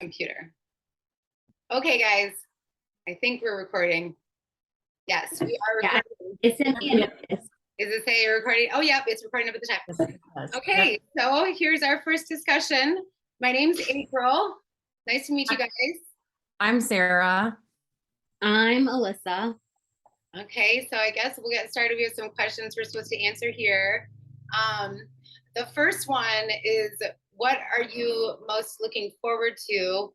computer. Okay, guys, I think we're recording. Yes, we are Yeah, recording. it sent me a notice. Is it say you're recording? Oh, yeah, it's recording up at the time. Yes, it does. Okay, Yep. so here's our first discussion. My name's April. Nice to meet you guys. I'm Sarah. I'm Alyssa. Okay, so I guess we'll get started. We have some questions we're supposed to answer here. The first one is, what are you most looking forward to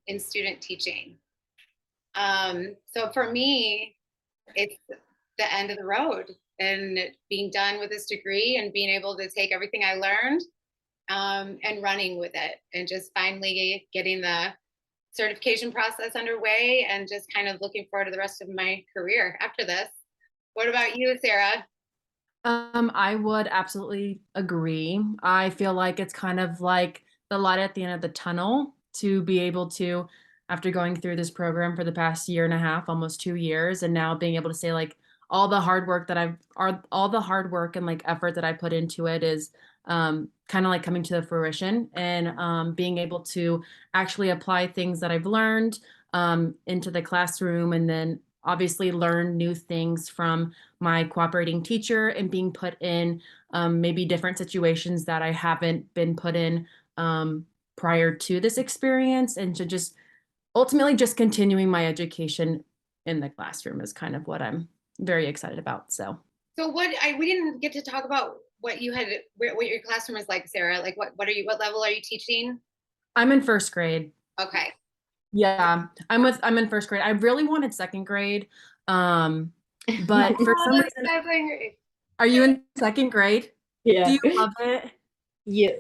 in student teaching? So for me, it's the end of the road and being done with this degree and being able to take everything I learned and running with it and just finally getting the certification process underway and just kind of looking forward to the rest of my career after this. What about you, Sarah? I would absolutely agree. I feel like it's kind of like the light at the end of the tunnel to be able to, after going through this program for the past year and a half, almost 2 years, and now being able to say like all the hard work that all the hard work and like effort that I put into it is kind of like coming to fruition and being able to actually apply things that I've learned into the classroom and then obviously learn new things from my cooperating teacher and being put in maybe different situations that I haven't been put in prior to this experience, and to just ultimately just continuing my education in the classroom is kind of what I'm very excited about. So We didn't get to talk about what you had, what your classroom is like, Sarah. Like what level are you teaching? I'm in first grade. Okay. Yeah, I'm in first grade. I really wanted second grade. But for some reason, are you in second grade? Yeah. Do you love it? Yes.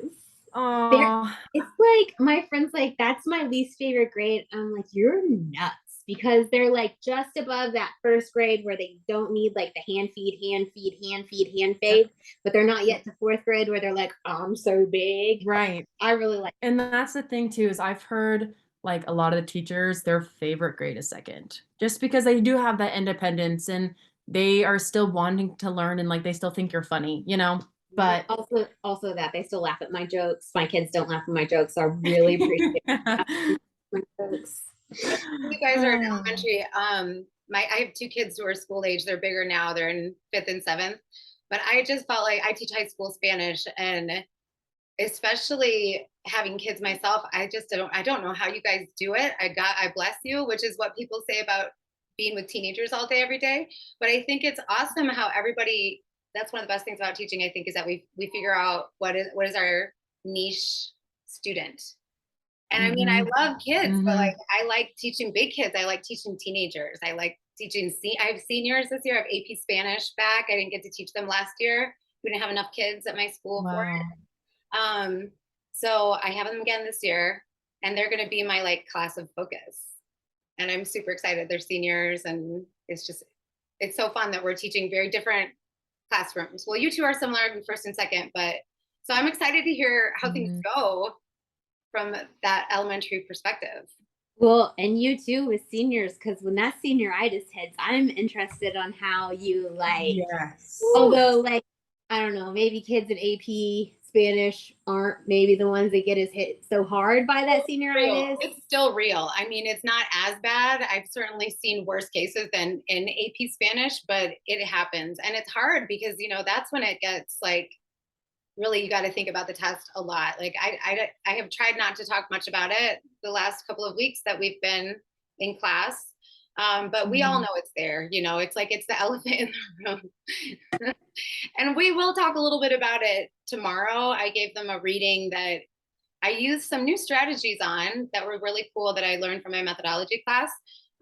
Oh, It's like my friend's like, that's my least favorite grade. I'm like, you're nuts, because they're like just above that first grade where they don't need like the hand feed, hand fade, but they're not yet to fourth grade where they're like, I'm so big. right. I really like. And that's the thing too, is I've heard like a lot of the teachers, their favorite grade is second, just because they do have that independence and they are still wanting to learn and like they still think you're funny, you know? But Also that they still laugh at my jokes. My kids don't laugh at my jokes, so I really appreciate my jokes. You guys are in elementary. I have two kids who are school age. They're bigger now. They're in fifth and seventh. But I just felt like I teach high school Spanish, and especially having kids myself, I don't know how you guys do it. I bless you, which is what people say about being with teenagers all day every day. But I think it's awesome how everybody, that's one of the best things about teaching, I think, is that we figure out what is our niche student. And I mean, I love kids, but like I like teaching big kids. I like teaching teenagers. I like teaching I have seniors this year. I have AP Spanish back. I didn't get to teach them last year. We didn't have enough kids at my school for it. So I have them again this year, and they're going to be my like class of focus. And I'm super excited. They're seniors, and it's so fun that we're teaching very different classrooms. Well, you two are similar in first and second, but so I'm excited to hear how things go from that elementary perspective. Well, and you too with seniors, because when that senioritis hits, I'm interested on how you like. Yes. Although, like, I don't know, maybe kids in AP Spanish aren't maybe the ones that get as hit so hard by that senioritis. It's still real. I mean, it's not as bad. I've certainly seen worse cases than in AP Spanish, but it happens, and it's hard because that's when it gets like really, you got to think about the test a lot. Like I have tried not to talk much about it the last couple of weeks that we've been in class. But we all know it's there, it's like it's the elephant in the room. And we will talk a little bit about it tomorrow. I gave them a reading that I used some new strategies on that were really cool that I learned from my methodology class.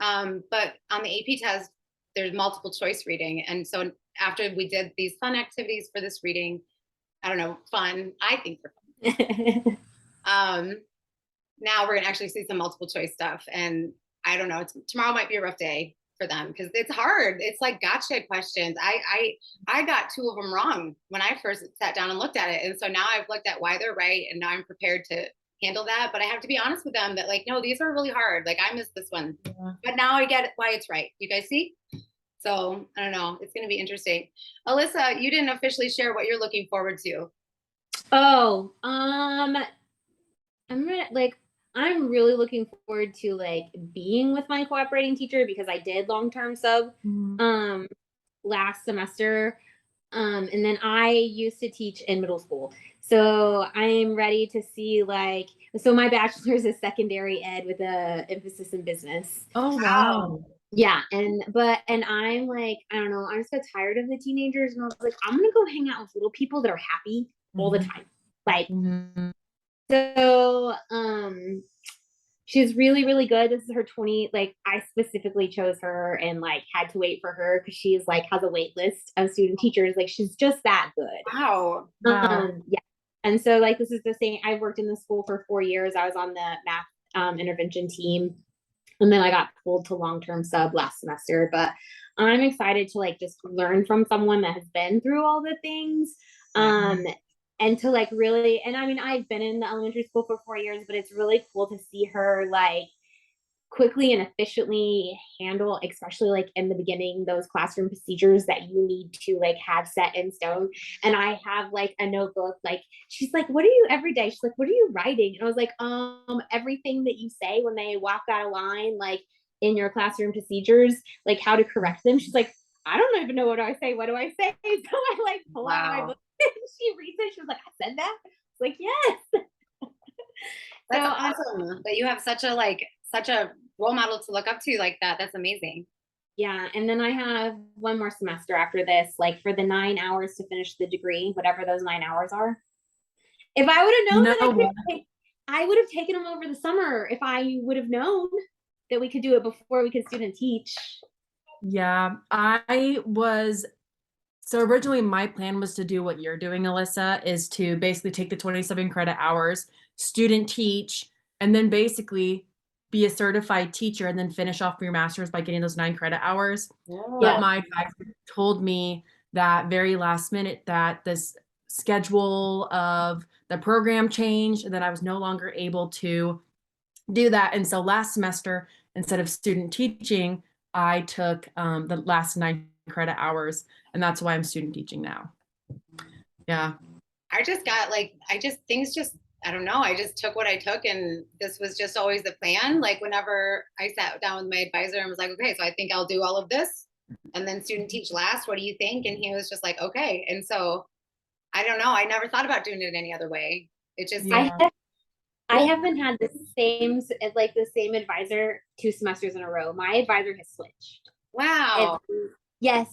But on the AP test, there's multiple choice reading. And so after we did these fun activities for this reading, I don't know, fun. I think they're fun. Now we're gonna actually see some multiple choice stuff, and I don't know. Tomorrow might be a rough day for them because it's hard. It's like gotcha questions. I got two of them wrong when I first sat down and looked at it, and so now I've looked at why they're right, and now I'm prepared to handle that. But I have to be honest with them that like, no, these are really hard. Like I missed this one, but now I get why it's right. You guys see? So I don't know. It's going to be interesting. Alyssa, you didn't officially share what you're looking forward to. Oh, I'm gonna like, I'm really looking forward to like being with my cooperating teacher because I did long-term sub um last semester. And then I used to teach in middle school. So I'm ready to see like, so my bachelor's is secondary ed with a emphasis in business. Oh, Wow. wow. Yeah. And I'm like, I don't know, I'm so tired of the teenagers. And I was like, I'm going to go hang out with little people that are happy all the time. Like, Mhm. so, she's really, really good. This is her 20, like I specifically chose her and like had to wait for her because she's like has a wait list of student teachers. Like she's just that good. Wow. Wow. Yeah. And so like this is the same. I worked in the school for 4 years. I was on the math intervention team. And then I got pulled to long-term sub last semester. But I'm excited to like just learn from someone that has been through all the things. And to like really, and I mean, I've been in the elementary school for 4 years, but it's really cool to see her like quickly and efficiently handle, especially like in the beginning, those classroom procedures that you need to like have set in stone. And I have like a notebook, like she's like, what are you every day? She's like, what are you writing? And I was like, everything that you say when they walk out of line, like in your classroom procedures, like how to correct them. She's like, I don't even know what do I say. What do I say? So I like pull out my Wow. book and she reads it. She was like, I said that. It's like, yes. That's So awesome that you have such a like such a role model to look up to like that. That's amazing. yeah, and then I have one more semester after this, like for the 9 hours to finish the degree, whatever those 9 hours are. If I would have You known know that what? I would have taken them over the summer if I would have known that we could do it before we could student teach. Yeah, I was so originally my plan was to do what you're doing, Alyssa, is to basically take the 27 credit hours, student teach, and then basically be a certified teacher and then finish off your master's by getting those 9 credit hours. But Yeah. my advisor told me that very last minute that this schedule of the program changed and that I was no longer able to do that. And so last semester, instead of student teaching, I took the last 9 credit hours, and that's why I'm student teaching now. Yeah. I just got like I just things just I don't know. I just took what I took and this was just always the plan. Like whenever I sat down with my advisor and was like, okay, so I think I'll do all of this and then student teach last. What do you think? And he was just like, okay. And so I don't know. I never thought about doing it any other way. It just Yeah. I haven't had the same like the same advisor 2 semesters in a row. My advisor has switched. wow. And yes,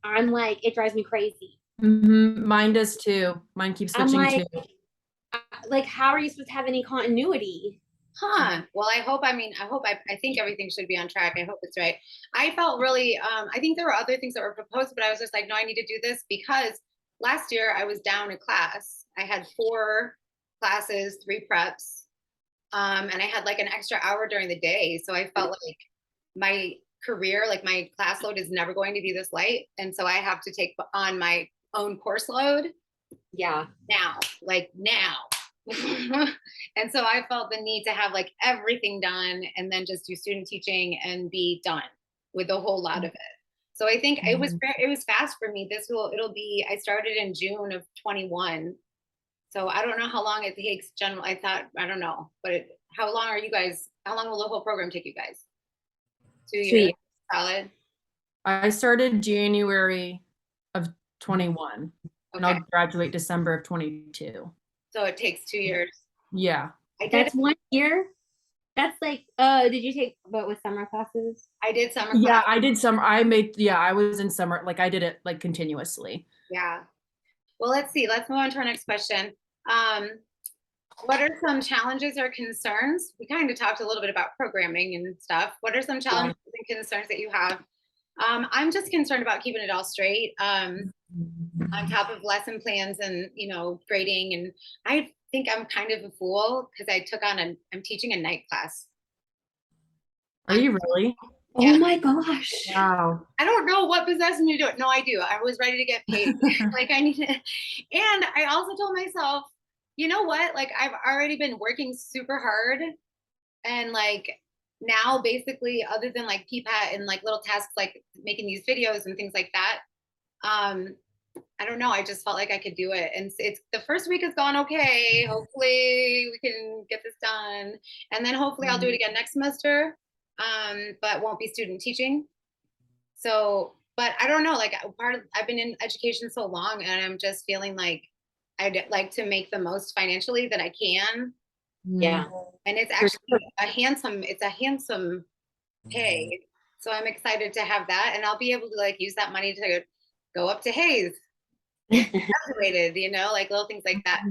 I'm like, it drives me crazy. Mine does too. Mine keeps I'm switching like, too. like, how are you supposed to have any continuity? Huh. Well, I think everything should be on track. I hope it's right. I felt really, I think there were other things that were proposed, but I was just like, no, I need to do this because last year I was down a class. I had 4 classes, 3 preps, and I had like an extra hour during the day. So I felt like my career, like my class load is never going to be this light. And so I have to take on my own course load Yeah. now, like now. And so I felt the need to have like everything done and then just do student teaching and be done with a whole lot of it. So I think it was fast for me. It'll be I started in June of 21. So I don't know how long it takes general. I don't know, but how long will the whole program take you guys? 2 years. Solid. I started January of 21, and Okay. I'll graduate December of 22. So it takes 2 years. Yeah. That's 1 year. That's like, did you take, but with summer classes? I did summer Yeah, class. I did summer. I was in summer. Like I did it like continuously. Yeah. Well, let's see. Let's move on to our next question. Um, what are some challenges or concerns? We kind of talked a little bit about programming and stuff. What are some challenges and concerns that you have? I'm just concerned about keeping it all straight. On top of lesson plans and grading, and I think I'm kind of a fool because I'm teaching a night class. Are you really? Yeah. Oh my gosh. Wow. I don't know what possessed me to do it. No, I do. I was ready to get paid. Like I need it. And I also told myself, you know what? Like I've already been working super hard and like now basically other than like PPAT and like little tasks like making these videos and things like that, I don't know. I just felt like I could do it. And it's the first week has gone okay. Hopefully we can get this done. And then hopefully I'll do it again next semester. But won't be student teaching. So, but I don't know, like I've been in education so long and I'm just feeling like I'd like to make the most financially that I can. Yeah. And it's actually it's a handsome pay. So I'm excited to have that. And I'll be able to like use that money to go up to Hayes, graduated, like little things like that.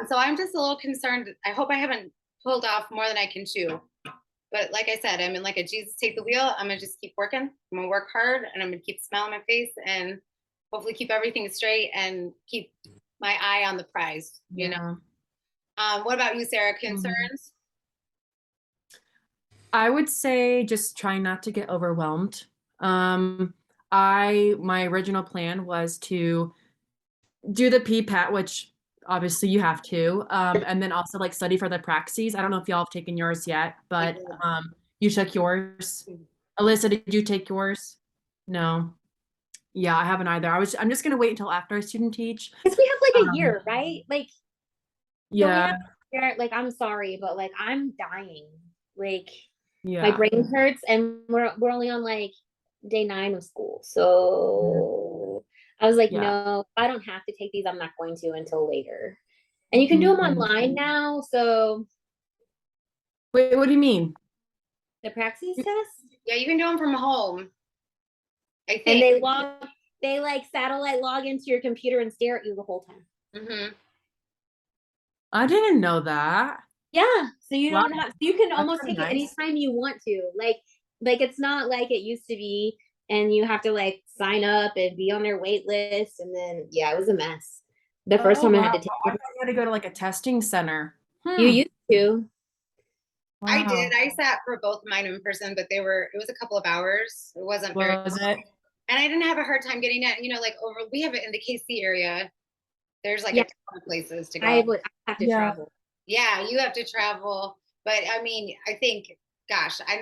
So I'm just a little concerned. I hope I haven't pulled off more than I can chew. But like I said, I'm in like a Jesus take the wheel. I'm gonna just keep working. I'm gonna work hard and I'm gonna keep a smile on my face and hopefully keep everything straight and keep my eye on the prize, you know. What about you, Sarah? Concerns? I would say just try not to get overwhelmed. My original plan was to do the PPAT, which obviously you have to, and then also like study for the praxis. I don't know if y'all have taken yours yet, but you took yours. Alyssa, did you take yours? No. Yeah, I haven't either. I'm just gonna wait until after I student teach. Because we have like a year, right? Like, yeah. Like, I'm sorry, but like I'm dying. Like, Yeah. my brain hurts, and we're only on like day 9 of school. So I was like, no, I don't have to take these. I'm not going to until later. And you can do them online now. So wait, what do you mean? The praxis test? Yeah, you can do them from home. I think. And they like satellite log into your computer and stare at you the whole time. I didn't know that. Yeah, so you don't have, you can almost take nice. it anytime you want to. Like it's not like it used to be, and you have to like sign up and be on their wait list, and then it was a mess. The first time I had to take it. I thought you had to go to like a testing center. You used to. Wow. I did. I sat for both of mine in person, but it was a couple of hours. It wasn't very long. And I didn't have a hard time getting it. Like we have it in the KC area. There's like a ton of places to go. I have to travel. Yeah, you have to travel. But I mean, I think, gosh, I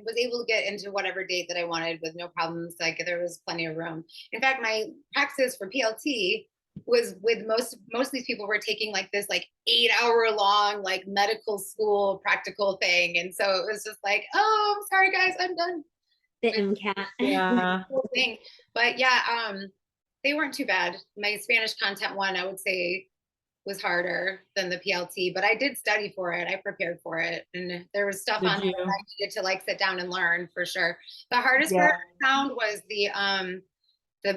was able to get into whatever date that I wanted with no problems. Like there was plenty of room. In fact, my praxis for PLT was with most of these people were taking like this like 8-hour long like medical school practical thing. And so it was just like, oh, I'm sorry guys, I'm done. The MCAT. Yeah. Thing. But they weren't too bad. My Spanish content one, I would say, was harder than the PLT, but I did study for it. I prepared for it, and there was stuff on there that I needed to like sit down and learn for sure. The hardest part I found was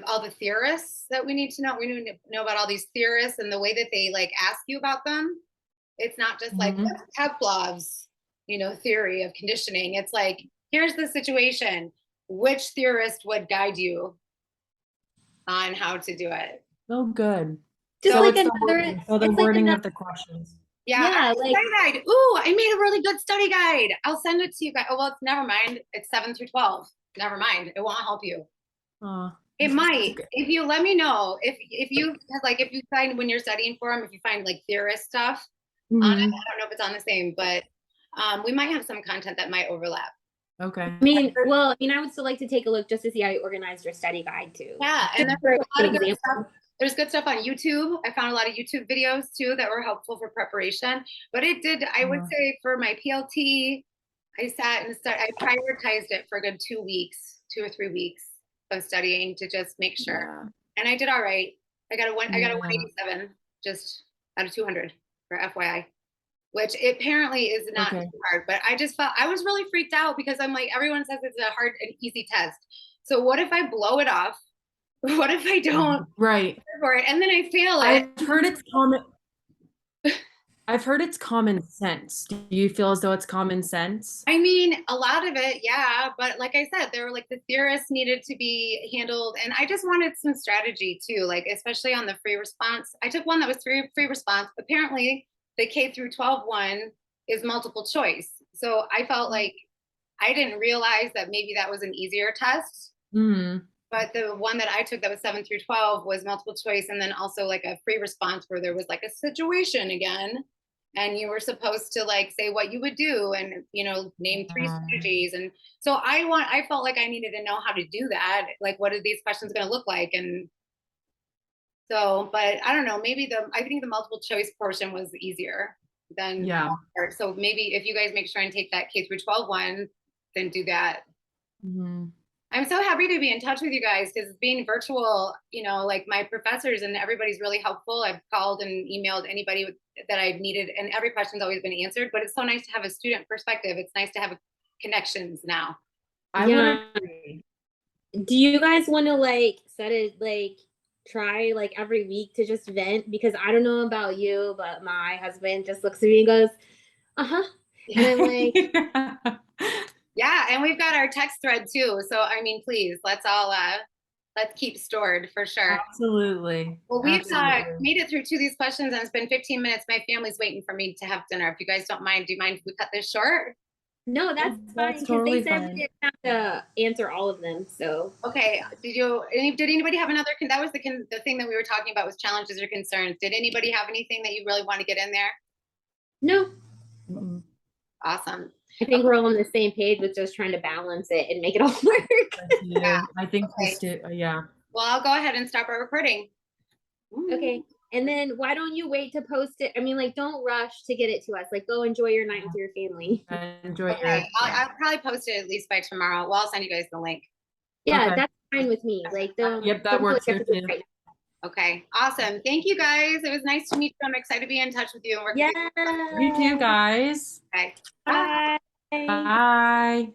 all the theorists that we need to know. We need to know about all these theorists and the way that they like ask you about them. It's not just like Pavlov's, theory of conditioning. It's like, here's the situation. Which theorist would guide you on how to do it? Oh, good. Just so like the wording of the questions. Yeah, like study guide. Ooh, I made a really good study guide. I'll send it to you guys. Oh, well, never mind. It's 7 through 12. Never mind. It won't help you. It might. Okay. If you let me know, if you find when you're studying for them, if you find like theorist stuff on it, I don't know if it's on the same, but we might have some content that might overlap. Okay. I mean, I would still like to take a look just to see how you organized your study guide too. Yeah, and there's a lot of good stuff. There's good stuff on YouTube. I found a lot of YouTube videos too that were helpful for preparation. But I would say for my PLT, I sat and I prioritized it for a good 2 weeks, 2 or 3 weeks of studying to just make sure. And I did all right. I got a 187 just out of 200 for FYI. Which apparently is not too hard, but I just felt I was really freaked out because I'm like, everyone says it's a hard and easy test. So what if I blow it off? What if I don't for it and then I fail it? I've heard it's common sense. Do you feel as though it's common sense? I mean, a lot of it, yeah. But like I said, there were like the theorists needed to be handled. And I just wanted some strategy too, like especially on the free response. I took one that was free response. Apparently the K through 12 one is multiple choice. So I felt like I didn't realize that maybe that was an easier test. But the one that I took that was 7 through 12 was multiple choice. And then also like a free response where there was like a situation again. And you were supposed to like say what you would do and, name 3 strategies. And so I felt like I needed to know how to do that. Like, what are these questions going to look like? And So, but I don't know, maybe I think the multiple choice portion was easier than, Yeah. so maybe if you guys make sure and take that K through 12 one, then do that. Mhm. I'm so happy to be in touch with you guys because being virtual, you know, like my professors and everybody's really helpful. I've called and emailed anybody that I've needed, and every question's always been answered. But it's so nice to have a student perspective. It's nice to have connections now. I would Yeah. agree. Do you guys want to like set it like try like every week to just vent? Because I don't know about you, but my husband just looks at me and goes, uh-huh. And I'm like, Yeah, and we've got our text thread too. So I mean, please, let's keep stored for sure. Absolutely. Well, we've Absolutely. made it through 2 of these questions, and it's been 15 minutes. My family's waiting for me to have dinner. If you guys don't mind, do you mind if we cut this short? no, that's fine That's because they totally said we fine. didn't have to answer all of them. So Okay. Did anybody have another? That was the thing that we were talking about was challenges or concerns. Did anybody have anything that you really want to get in there? no, Mm-mm. Awesome. I think we're all on the same page with just trying to balance it and make it all work. Yeah. I think Okay. this too. Yeah. Well, I'll go ahead and stop our recording. Okay. And then why don't you wait to post it? I mean, like, don't rush to get it to us. Like, go enjoy your night with your family. Enjoy Okay. your. I'll probably post it at least by tomorrow. Well, I'll send you guys the link. Yeah, Okay. that's fine with me. Like, don't Yep, that don't feel works like you here have to do it too. right Okay. Awesome. Thank you guys. It was nice to meet you. I'm excited to be in touch with you and work with you. now. You too, Yeah. guys. Okay. Bye. Bye. Bye.